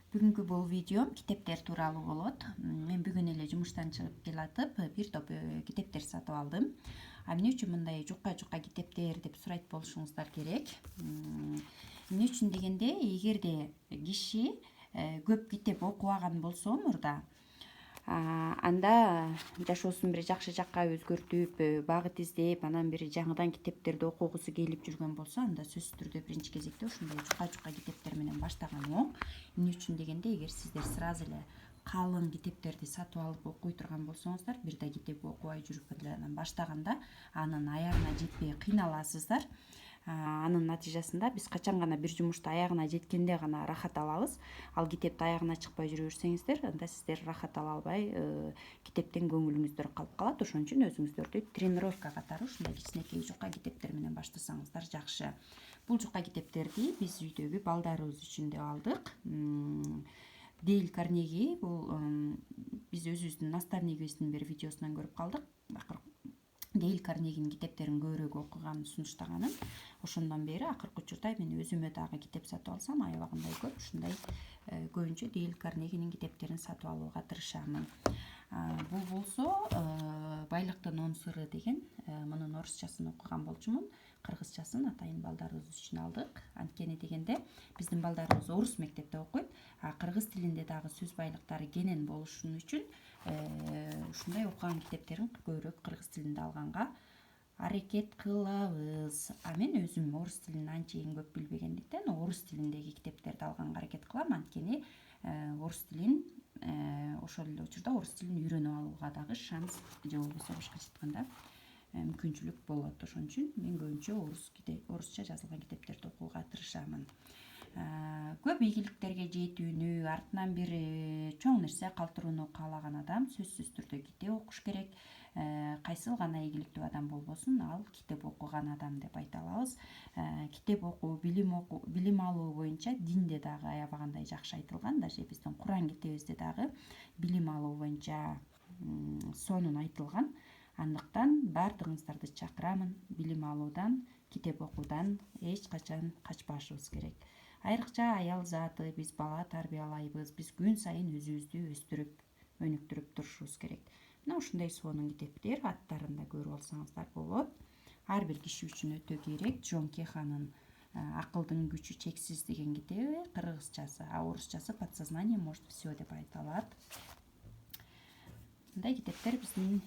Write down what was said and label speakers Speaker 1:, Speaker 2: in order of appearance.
Speaker 1: Бүгүнкү бул видеом китептер тууралуу болот. Мен бүгүн эле жумуштан чыгып келатып бир топ китептер сатып алдым. Эмне үчүн мындай жука китептер деп сурайт болушуңуздар керек. Эмне үчүн дегенде, эгерде киши көп китеп окубаган болсо мурда, анда жашоосун бир жакшы жакка өзгөртүп, багыт издеп, анан бир жаңыдан китептерди окугусу келип жүргөн болсо, анда сөзсүз түрдө биринчи кезекте ушундай жука китептер менен баштаган оң. Эмне үчүн дегенде, эгер сиздер сразу эле калың китептерди сатып алып окуй турган болсоңуздар, бир да китеп окубай жүрүп эле анан баштаганда анын аягына жетпей кыйналасыздар. Анын натыйжасында биз качан гана бир жумушту аягына жеткенде гана рахат алабыз. Ал китепти аягына чыкпай жүрө берсеңиздер, анда сиздер рахат ала албай, китептен көңүлүңүздөр калып калат. Ошон үчүн өзүңүздөрдү тренировка катары ушундай кичинекей жука китептер менен баштасаңыздар жакшы. Бул жука китептерди биз үйдөгү балдарыбыз үчүн деп алдык. Дейл Карнеги, бул биз өзүбүздүн наставнигибиздин бир видеосунан көрүп калдык. Дейл Карнегинин китептерин көбүрөөк окуганын сунуштаганын. Ошондон бери акыркы учурда мен өзүмө дагы китеп сатып алсам, аябагандай көп ушундай көбүнчө Дейл Карнегинин китептерин сатып алууга тырышамын. Бул болсо Байлыктын 10 сыры деген, мунун орусчасын окуган болчумун. Кыргызчасын атайын балдарыбыз үчүн алдык. Анткени дегенде биздин балдарыбыз орус мектепте окуйт, кыргыз тилинде дагы сөз байлыктары кенен болушун үчүн ушундай окуган китептерин көбүрөөк кыргыз тилинде алганга аракет кылабыз. Мен өзүм орус тилин анчейин көп билбегендиктен орус тилиндеги китептерди алганга аракет кылам. Анткени орус тилин ошол эле учурда орус тилин үйрөнүп алууга дагы шанс, же болбосо башкача айтканда мүмкүнчүлүк болот. Ошон үчүн мен көбүнчө орусча жазылган китептерди окууга тырышамын. Көп ийгиликтерге жетүүнү, артынан бир чоң нерсе калтырууну каалаган адам сөзсүз түрдө китеп окуш керек. Кайсыл гана ийгиликтүү адам болбосун, ал китеп окуган адам деп айта алабыз. Китеп окуу, билим алуу боюнча динде дагы аябагандай жакшы айтылган. Даже биздин Куран китебибизде дагы билим алуу боюнча сонун айтылган. Андыктан баардыгыңыздарды чакырамын, билим алуудан, китеп окуудан эч качан качпашыбыз керек. Айрыкча аял заты, биз бала тарбиялайбыз, биз күн сайын өзүбүздү өстүрүп, өнүктүрүп турушубуз керек. Мына ушундай сонун китептер, аттарын да көрүп алсаңыздар болот. Ар бир киши үчүн өтө керек. Джон Кеханын Акылдын күчү чексиз деген китеби, кыргызчасы, орусчасы Подсознание может все деп айтылат. Мындай китептер биздин